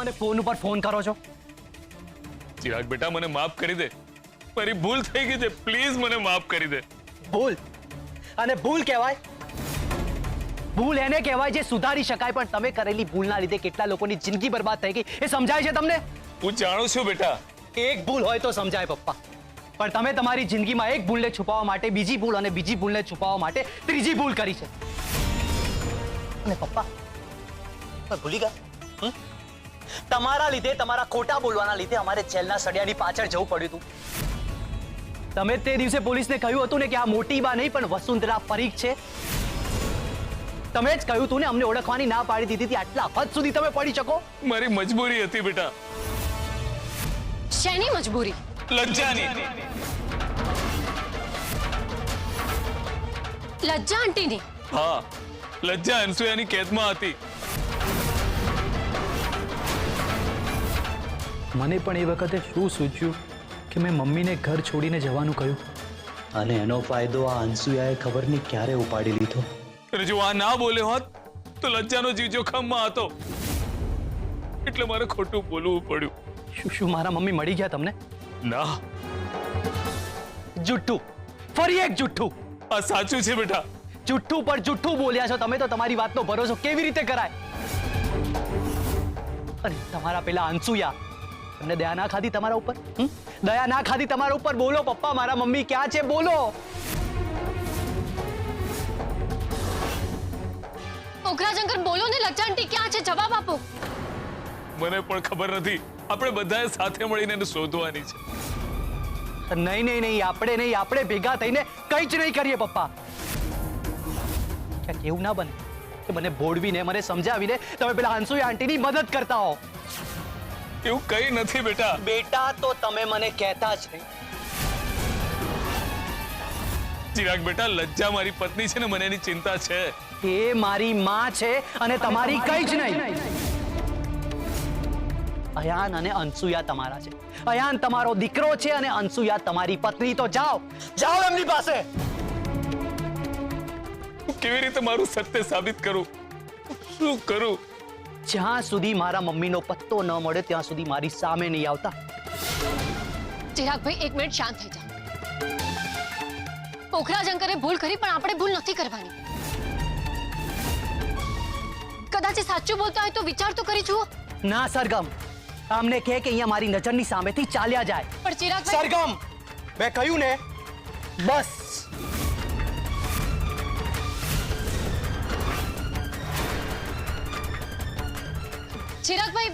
મને ફોન ઉપર ફોન કરો છો? ચિરાગ બેટા, મને માફ કરી દે, મારી ભૂલ થઈ ગઈ છે, પ્લીઝ મને માફ કરી દે. ભૂલ? અને ભૂલ કહેવાય? ભૂલ એને કહેવાય જે સુધારી શકાય, પણ તમે કરેલી ભૂલના લીધે કેટલા લોકોની જિંદગી બરબાદ થઈ ગઈ એ સમજાય છે તમને? હું જાણું છું બેટા. એક ભૂલ હોય તો સમજાય પપ્પા, પણ તમે તમારી જિંદગીમાં એક ભૂલને છુપાવવા માટે બીજી ભૂલ અને બીજી ભૂલને છુપાવવા માટે ત્રીજી ભૂલ કરી છે. અને પપ્પા ભૂલી ગયા? તમારા લીધે, તમારા ખોટા બોલવાના લીધે અમારે જેલના સળિયાની પાછળ જવું પડ્યું હતું. તમે તે દિવસે પોલીસને કહ્યું હતું ને કે આ મોટી બા નહીં પણ વસુંધરા પરીખ છે. તમે જ કહ્યું હતું ને, અમને ઓળખવાની ના પાડી દીધી હતી. આટલા હદ સુધી તમે પડી શકો? મારી મજબૂરી હતી બેટા. શેની મજબૂરી? લજ્જાની. લજ્જા આંટીની? હા, લજ્જા અનસુયાની કેદમાં હતી. મને પણ એ વખતે શું સૂચ્યું કે મેં મમ્મીને ઘર છોડીને જવાનું કહ્યું, અને એનો ફાયદો આ અનસુયાએ ખબર નહીં ક્યારે ઉપાડી લીધો. અને જો આ ના બોલ્યો હોત તો લજ્જાનો જીવ જોખમમાં હતો, એટલે મારે ખોટું બોલવું પડ્યું. શું મારા મમ્મી મળી ગયા તમને? ના, જુઠ્ઠું, ફરી એક જુઠ્ઠું. આ સાચું છે બેટા. જુઠ્ઠું પર જુઠ્ઠું બોલ્યા છો તમે તો. તમારી વાતનો ભરોસો કેવી રીતે કરાય? અને તમારા પેલા અનસુયા, તમને દયા ના ખાધી તમારા ઉપર? દયા ના ખાધી તમારા ઉપર? બોલો પપ્પા, મારા મમ્મી ક્યાં છે? બોલો. ઓગરાજંકર બોલો ને, લજ્જા આંટી ક્યાં છે? જવાબ આપો. મને પણ ખબર નથી. આપણે બધાએ સાથે મળીને એને શોધવાની છે. નહીં નહીં નહીં, આપણે ભેગા થઈને કંઈ જ નહીં કરીએ પપ્પા. ક્યાંક એવું ના બને કે મને બોડવીને, મને સમજાવીને તમે પેલા અનસુયા આંટીની મદદ કરતા હો. એવું કઈ નથી બેટા. બેટા તો તમે મને કહેતા જ નહીં. ચિરાગ બેટા, લજ્જા મારી પત્ની છે ને, મને એની ચિંતા છે. એ મારી માં છે અને તમારી કંઈ જ નહીં. અયાન અને અનસુયા તમારા છે. અયાન તમારો દીકરો છે અને અનસુયા તમારી પત્ની. તો જાઓ, જાઓ એમની પાસે. કેવી રીતે મારું સત્ય સાબિત કરું? શું કરું? જ્યાં સુધી મારા મમ્મીનો પત્તો ન મળે ત્યાં સુધી મારી સામે નહીં આવતા. ચિરાગભાઈ, એક મિનિટ શાંત થઈ જાઓ. ઓગરાજંકરે ભૂલ કરી, પણ આપણે ભૂલ નથી કરવાની. કદાચ એ સાચું બોલતા હોય તો વિચાર તો કરી જુઓ. ના સરગમ, આમને કહે કે અહીંયા મારી નજરની સામેથી ચાલ્યા જાય. પણ ચિરાગભાઈ, સરગમ, મેં કહ્યું ને, બસ. ચિરાગભાઈ,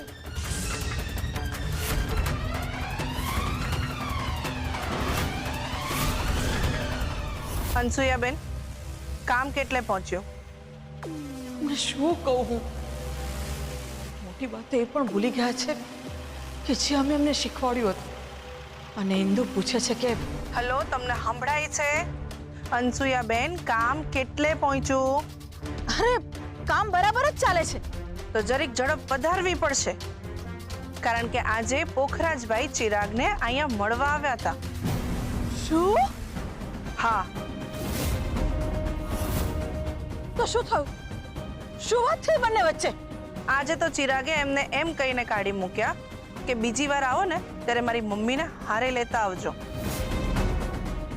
અનસુયાબેન, કામ કેટલે પહોંચ્યો? मैं શું કહું હું? મોટી વાત એ પણ ભૂલી ગયા છે કે જે અમે અમને શીખવાડ્યું હતું. અને ઇન્દુ પૂછે છે કે હલો, તમને સંભળાય છે? અનસુયાબેન, કામ કેટલે પહોંચ્યું? અરે કામ બરાબર જ ચાલે છે. તો જરીક ઝડપ વધારવી પડશે, કારણ કે આજે પોખરાજભાઈ ચિરાગને અહીંયા મળવા આવ્યા હતા. શું? હા. તો શું થયું? શું વાત થઈ બંને વચ્ચે? આજે તો ચિરાગે એમને એમ કહીને કાઢી મૂક્યા કે બીજી વાર આવો ને ત્યારે મારી મમ્મીને હારે લેતા આવજો.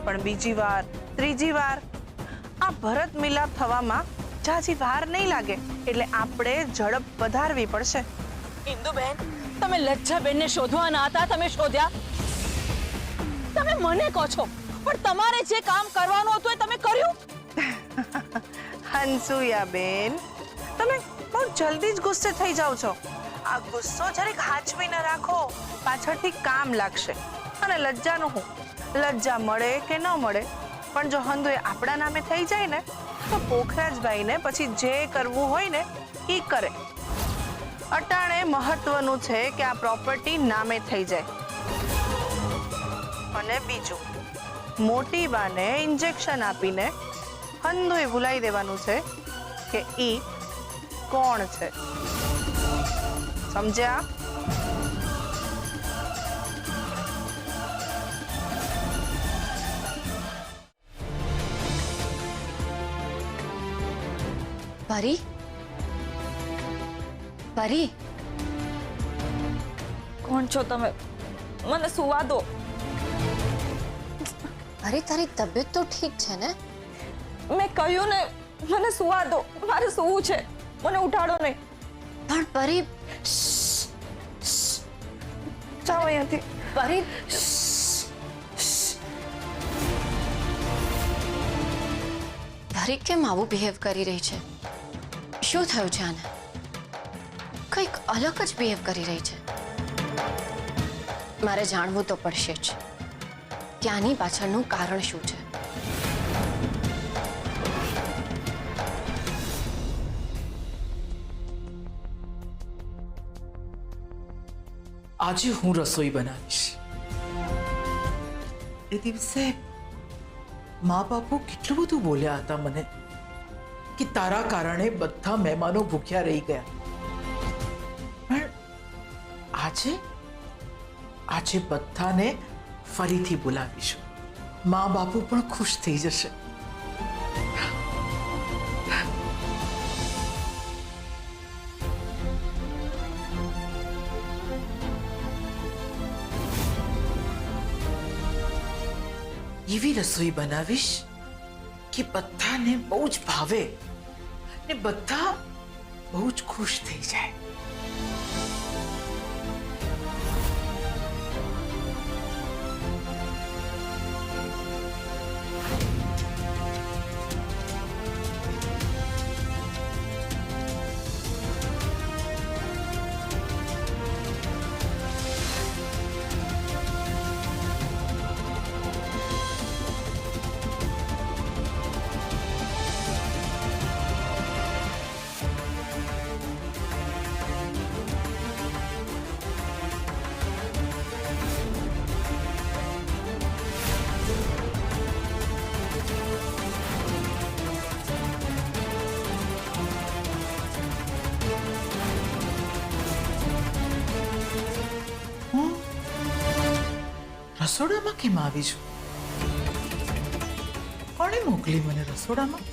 પણ બીજી વાર, ત્રીજી વાર, આ ભરત મિલાપ થવામાં જાજી વાર નહીં લાગે, એટલે આપણે ઝડપ વધારવી પડશે. ઇન્દુબેન, તમે લજ્જાબેનને શોધવાના હતા, તમે શોધ્યા. તમે મને કહો છો, પણ તમારે જે કામ કરવાનું હતું એ તમે કર્યું. હંસુયાબેન, તમે બહુ જલ્દી જ ગુસ્સે થઈ જાવ છો. આ ગુસ્સો જરીક હાચવીને રાખો, પાછળથી કામ લાગશે. અને લજ્જાનું હું, લજ્જા મળે કે ન મળે, પણ જો હંધુ એ આપણા નામે થઈ જાય ને તો પોખરાજભાઈને પછી જે કરવું હોય ને એ કરે. અટાણે મહત્વનું છે કે આ પ્રોપર્ટી નામે થઈ જાય. અને બીજું, મોટી બાને ઇન્જેક્શન આપીને હંધુએ ભૂલાઈ દેવાનું છે કે ઈ કોણ છે. સમજ્યા? પરી, પરી, કોણ છો તમે? મને સુવા દો. અરે તારી તબિયત તો ઠીક છે ને? મેં કહ્યું ને, મને સુવા દો. મારે સૂવું છે. મને ઉઠાડો નહીં. પણ પરી જાઓ અહીંયાથી. પરી પરી કેમ આવું બિહેવ કરી રહી છે? શું થયું છે આને? કંઈક અલગ જ બિહેવ કરી રહી છે. મારે જાણવું તો પડશે જ કે આની પાછળનું કારણ શું છે. આજે હું રસોઈ બનાવીશ. એ દિવસે મા બાપુ કેટલું બધું બોલ્યા હતા મને કે તારા કારણે બધા મહેમાનો ભૂખ્યા રહી ગયા. પણ આજે બધાને ફરીથી બોલાવીશું. મા બાપુ પણ ખુશ થઈ જશે. એવી રસોઈ બનાવીશ કે બધાને બહુ જ ભાવે ને બધા બહુ જ ખુશ થઈ જાય. રસોડામાં કેમ આવી છું? કોણે મોકલી મને રસોડામાં?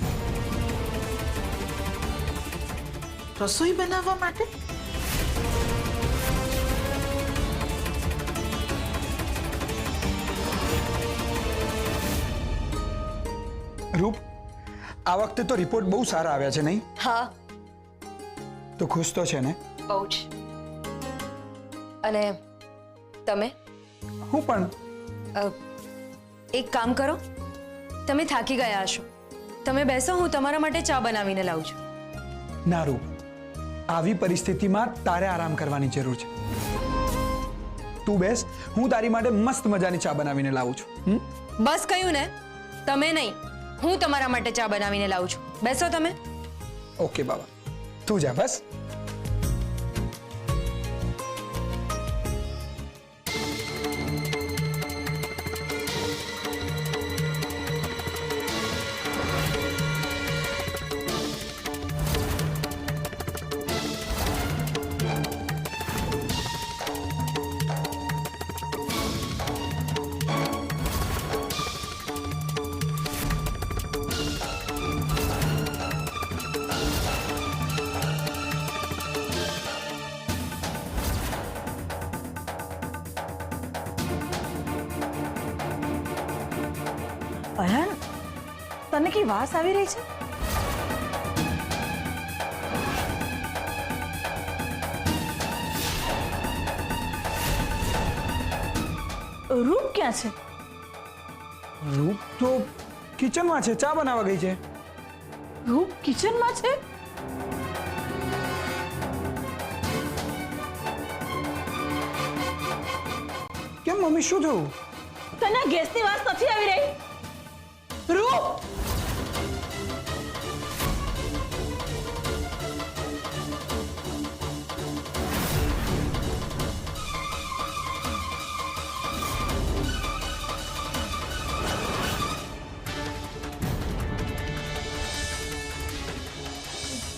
રસોઈ બનાવવા માટે? રૂપ, આ વખતે તો રિપોર્ટ બહુ સારા આવ્યા છે નહીં? હા, તો ખુશ તો છે ને? બહુ જ. અને તમે? હું પણ. એક કામ કરો, તમે થાકી ગયા હશો. તમે બેસો, હું તમારા માટે ચા બનાવીને લાવું છું. ના રૂપ, આવી પરિસ્થિતિમાં તારે આરામ કરવાની જરૂર છે. તું બેસ, હું તારી માટે મસ્ત મજાની ચા બનાવીને લાવું છું. બસ કહ્યું ને, તમે નહીં, હું તમારા માટે ચા બનાવીને લાવું છું. બેસો તમે. ઓકે બાબા, તું જા બસ. અયાન, તને કઈ વાસ આવી રહી છે? રૂપ ક્યાં છે? રૂપ તો કિચનમાં છે, ચા બનાવવા ગઈ છે. રૂપ કિચનમાં છે? કેમ મમ્મી, શું થયું? તને ગેસની વાસ નથી આવી રહી? રૂપ!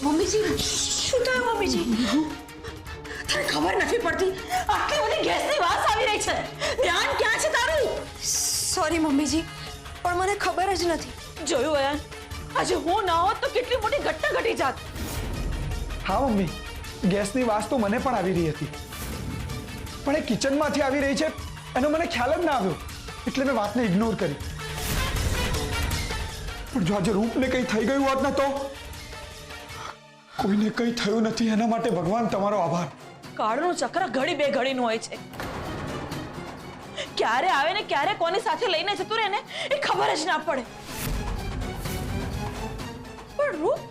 મમ્મીજી, શું થયું મમ્મીજી? તને ખબર નથી પડતી? આટલી બધી ગેસની વાસ આવી રહી છે. ધ્યાન ક્યાં છે તારું? સોરી મમ્મીજી, પણ મને ખબર જ નથી. જોયું અયાન, આજે હું ના હોત તો કેટલી મોટી ઘટના ઘટી જાત. હા મમ્મી, ગેસની વાસ તો મને પણ આવી રહી હતી. પણ એ કિચનમાંથી આવી રહી છે એનો મને ખ્યાલ જ ના આવ્યો, એટલે મેં વાતને ઇગ્નોર કરી. પણ જો આજે રૂપને કંઈ થઈ ગયું હોત ને તો. કોઈને કંઈ થયું નથી એના માટે ભગવાન તમારો આભાર. કાળનું ચક્ર ઘડી બે ઘડીનું હોય છે. ક્યારે આવે ને ક્યારે કોની સાથે લઈને જતું રહે ને એ ખબર જ ના પડે. પણ રૂપ,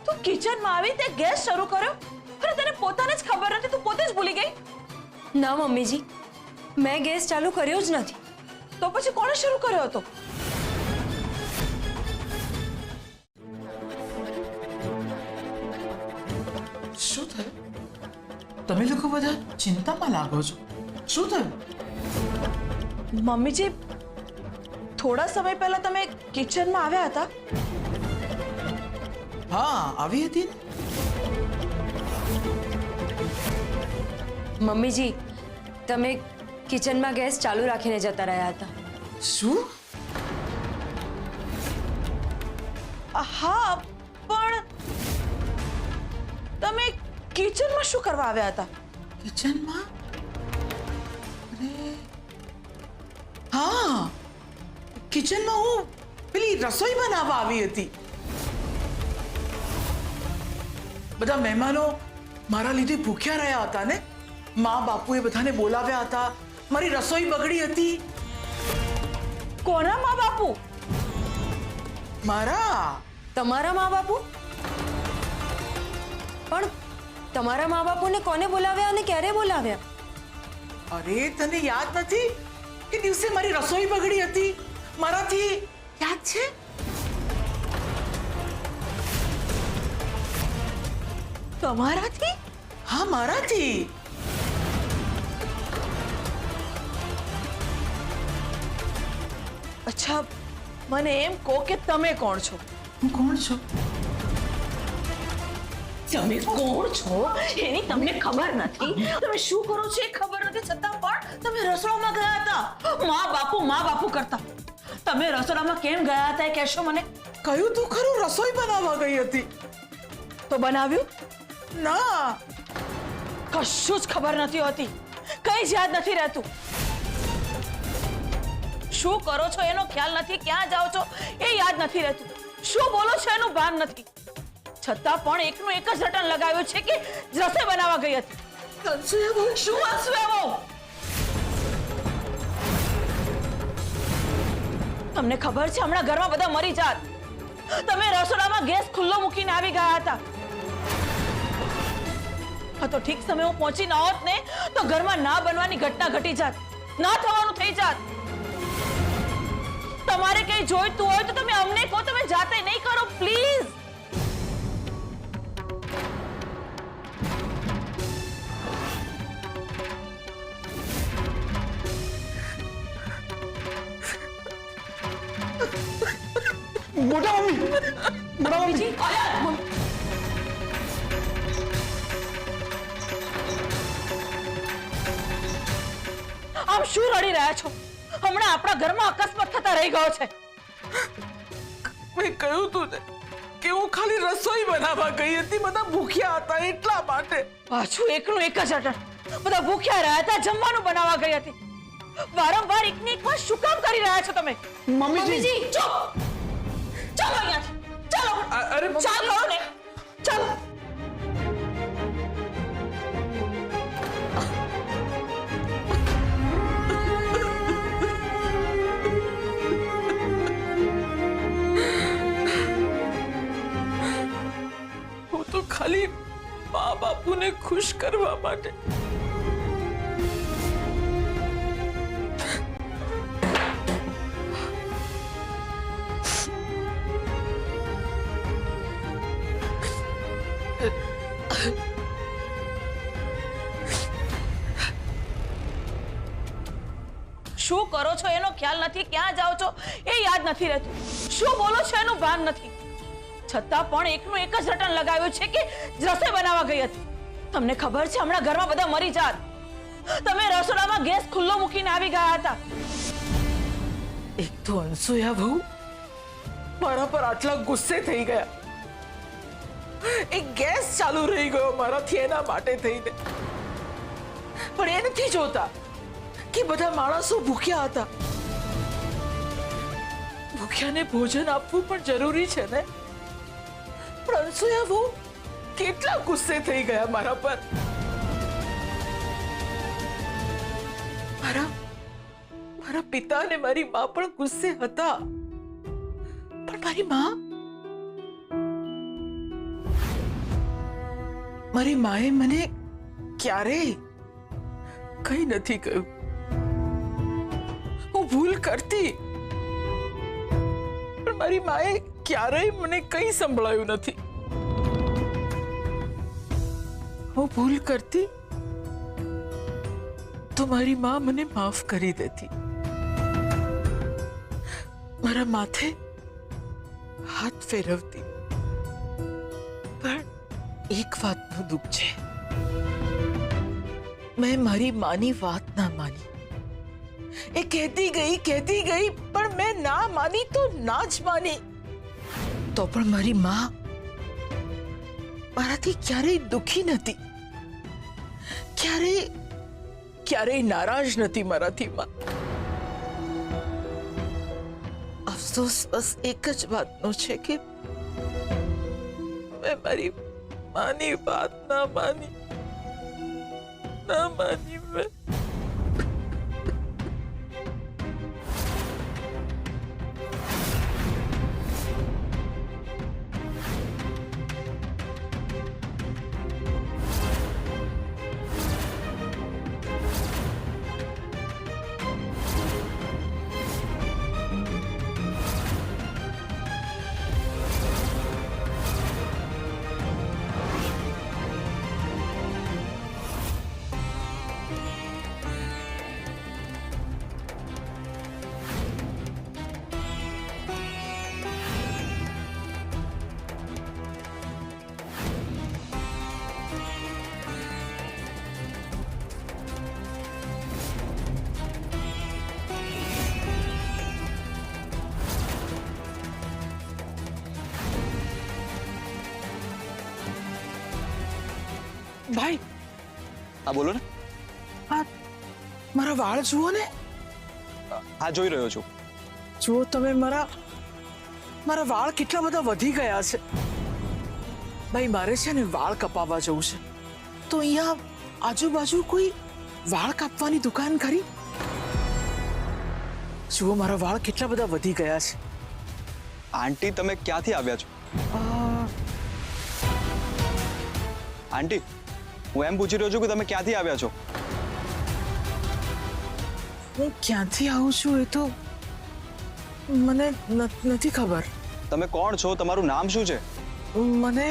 તું કિચનમાં આવી તે ગેસ શરૂ કર્યો અને તને પોતાને જ ખબર નથી, તું પોતે જ ભૂલી ગઈ. ના મમ્મીજી, મેં ગેસ ચાલુ કર્યો જ નથી. તો પછી કોણે શરૂ કર્યો હતો? શું થયું? તમે લોકો બધા ચિંતામાં લાગો છો. શું થયું? મમ્મીજી, થોડા સમય પહેલા તમે કિચનમાં આવ્યા હતા. હા, આવી હતી ને. મમ્મીજી, તમે કિચનમાં ગેસ ચાલુ રાખીને જતા રહ્યા હતા. શું? હા, પણ તમે કિચનમાં શું કરવા આવ્યા હતા? કિચનમાં? અરે હા, કિચનમાં હું પેલી રસોઈ બનાવવા આવી હતી. બધા મહેમાનો મારા લીધે ભૂખ્યા રહ્યા હતા ને. મા બાપુએ બધાને બોલાવ્યા હતા. મારી રસોઈ બગડી હતી. કોના મા બાપુ? મારા. તમારા મા બાપુ? પણ તમારા મા બાપુને કોને બોલાવ્યા અને ક્યારે બોલાવ્યા? અરે, તને યાદ નથી કે દિવસે મારી રસોઈ બગડી હતી મારાથી? યાદ છે? તમારાથી? હા, મારાથી. અચ્છા, મને એમ કહો કે તમે કોણ છો? હું કોણ છું? તમે કોણ છો એની તમને ખબર નથી. તમે શું કરો છો એ ખબર નથી, છતાં પણ તમે રસોડામાં ગયા હતા મા બાપુ કરતા. તમે રસોડામાં કેમ ગયા હતા એ કહેશો મને? કહ્યું તું ખરું, રસોઈ બનાવવા ગઈ હતી. તો બનાવ્યું? ના, કશું જ ખબર નથી હોતી, કઈ જ યાદ નથી રહેતું. શું કરો છો એનો ખ્યાલ નથી, ક્યાં જાઓ છો એ યાદ નથી રહેતું, શું બોલો છો એનું ભાન નથી. છતાં પણ એકનું એક જ રટણ લગાવ્યું છે કે રસોઈ બનાવવા ગઈ હતી. શું હસવે બહુ? તમને ખબર છે હમણાં ઘરમાં બધા મરી જાત. તમે રસોડામાં ગેસ ખુલ્લો મૂકીને આવી ગયા હતા. હા, તો ઠીક સમય હું પહોંચી ના હોત ને તો ઘરમાં ના બનવાની ઘટના ઘટી જાત, ના થવાનું થઈ જાત. તમારે કઈ જોઈતું હોય તો તમે અમને કહો, તમે જાતે નહીં કરો પ્લીઝ. મોટા મમ્મી, મોટા મમ્મી. આમ શું રડી રહ્યા છો? હમણાં આપણા ઘરમાં અકસ્માત થતા રહી ગયો છે. મેં કહ્યું તું ને કે હું ખાલી રસોઈ બનાવવા ગઈ હતી. બધા ભૂખ્યા હતા એટલા માટે. પાછું એકનું એક જ અટણ. બધા ભૂખ્યા રહ્યા હતા, જમવાનું બનાવવા ગઈ હતી. વારંવાર એકની એક વાત શું કામ કરી રહ્યા છો તમે? મમ્મીજી, ચૂપ! ચાલો અહીંયાથી, ચાલો. અરે ચાલો ને, ચાલો. હું તો ખાલી મા બાપુને ખુશ કરવા માટે. શું કરો છો એનો ખ્યાલ નથી, ક્યાં જાઓ છો એ યાદ નથી રહેતું, શું બોલો છો એનું ભાન નથી. છતાં પણ એકનું એક જ રટણ લગાવ્યું છે કે રસોઈ બનાવવા ગઈ હતી. તમને ખબર છે હમણાં ઘરમાં બધા મરી જાત. તમે રસોડામાં ગેસ ખુલ્લો મૂકીને આવી ગયા હતા. એક તો અનસુયા બહુ મારા પર આટલા ગુસ્સે થઈ ગયા. એક ગેસ ચાલુ રહી ગયો મારાથી એના માટે થઈને. પણ એ નથી જોતા કે બધા માણસો ભૂખ્યા હતા. ભૂખ્યાને ભોજન આપવું પણ જરૂરી છે ને. પણ અનસૂયા બહુ કેટલા ગુસ્સે થઈ ગયા મારા પર. મારા પિતા અને મારી મા પણ ગુસ્સે હતા. પણ મારી માએ મને ક્યારેય કઈ નથી કહ્યું. હું ભૂલ કરતી પણ મારી માએ ક્યારેય મને કઈ સંભળાયું નથી. હું ભૂલ કરતી તો મારી મા મને માફ કરી દેતી. મારા માથે હાથ ફેરવતી. પણ એક વાતનું દુઃખ છે, મેં મારી માની વાત ના માની. એ કહેતી ગઈ પણ મેં ના માની તો ના જ માની. તો પણ મારી માં મારાથી ક્યારેય દુખી નથી, ક્યારેય નારાજ નથી મારાથી. માં અફસોસ બસ એક જ વાતનો છે કે મેં મારી માની વાત ના માની મેં. ભાઈ, હા બોલો ને. આ મારા વાળ જુઓ ને. હા જોઈ રહ્યો છું. જુઓ તમે, મારા વાળ કેટલા બધા વધી ગયા છે. ભાઈ મારે છે ને વાળ કપાવવા જવું છે, તો અહીંયા આજુબાજુ કોઈ વાળ કાપવાની દુકાન ખરી? જુઓ મારા વાળ કેટલા બધા વધી ગયા છે. આંટી તમે ક્યાંથી આવ્યા છો? આંટી હું એમ પૂછી રહ્યો છું કે તમે ક્યાંથી આવ્યા છો? હું ક્યાંથી આવું છું એ તો મને નથી ખબર. તમે કોણ છો? તમારું નામ શું છે? મને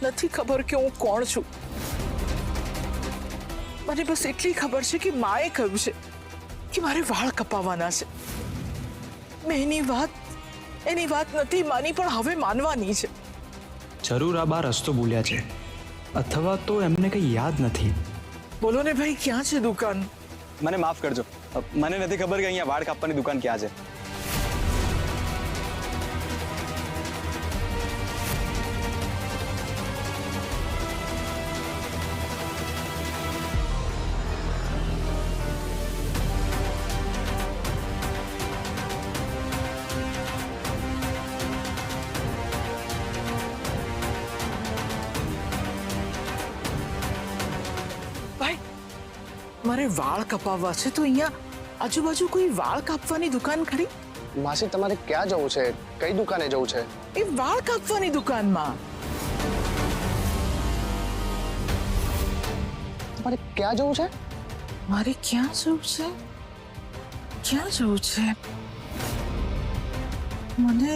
નથી ખબર કે હું કોણ છું. મને બસ એટલી ખબર છે કે માએ કહ્યું છે કે મારે વાળ કપાવવાના છે. મેં એની વાત નથી માની, પણ હવે માનવાની છે. જરૂર આ બાર રસ્તો ભૂલ્યા છે, અથવા તો એમને કંઈ યાદ નથી. બોલો ને ભાઈ, ક્યાં છે દુકાન? મને માફ કરજો, મને નથી ખબર કે અહીંયા વાળ કાપવાની દુકાન ક્યાં છે. મારે વાળ કપાવવા છે, તો અહીંયા આજુબાજુ કોઈ વાળ કાપવાની દુકાન ખરી? માસી તમારે ક્યાં જવું છે? કઈ દુકાને જવું છે? એ વાળ કાપવાની દુકાનમાં. તમારે ક્યાં જવું છે? મારે ક્યાં જવું છે મને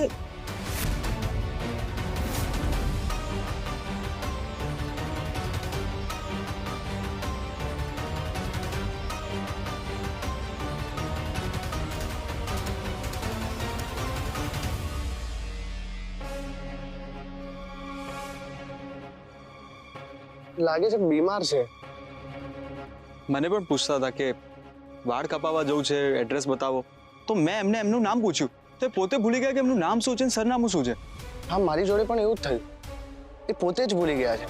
લાગે છે બીમાર છે. મને પણ પૂછતા હતા કે વાળ કપાવવા જવું છે, એડ્રેસ બતાવો. તો મેં એમને એમનું નામ પૂછ્યું તો એ પોતે ભૂલી ગયા કે એમનું નામ શું છે અને સરનામું શું છે. હા, મારી જોડે પણ એવું જ થયું. એ પોતે જ ભૂલી ગયા છે.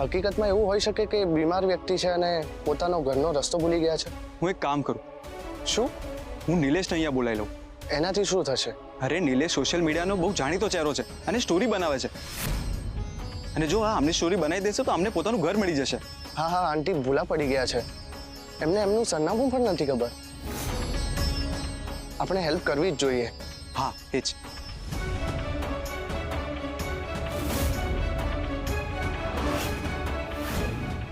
હકીકતમાં એવું હોઈ શકે કે બીમાર વ્યક્તિ છે અને પોતાનો ઘરનો રસ્તો ભૂલી ગયા છે. હું એક કામ કરું, શું? હું નિલેશને અહીંયા બોલાવી લઉં. એનાથી શું થશે? અરે નિલેશ સોશિયલ મીડિયાનો બહુ જાણીતો ચહેરો છે અને સ્ટોરી બનાવે છે. અને જો આ આમની સ્ટોરી બનાવી દેશે તો અમને પોતાનું ઘર મળી જશે. હા હા, આંટી ભૂલા પડી ગયા છે. એમને એમનું સરનામું પણ નથી ખબર. આપણે હેલ્પ કરવી જ જોઈએ. હા એ જ.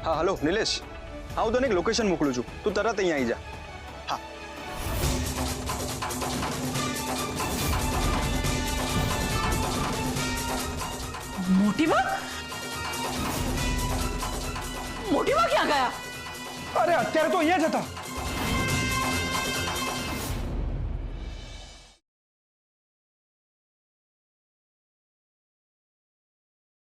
હા હલો નિલેશ, હા હું તને એક લોકેશન મોકલું છું, તું તરત અહીંયા આવી જા. હા મોટીમાં ક્યાં ગયા? અરે અત્યારે તો અહીંયા જ હતા.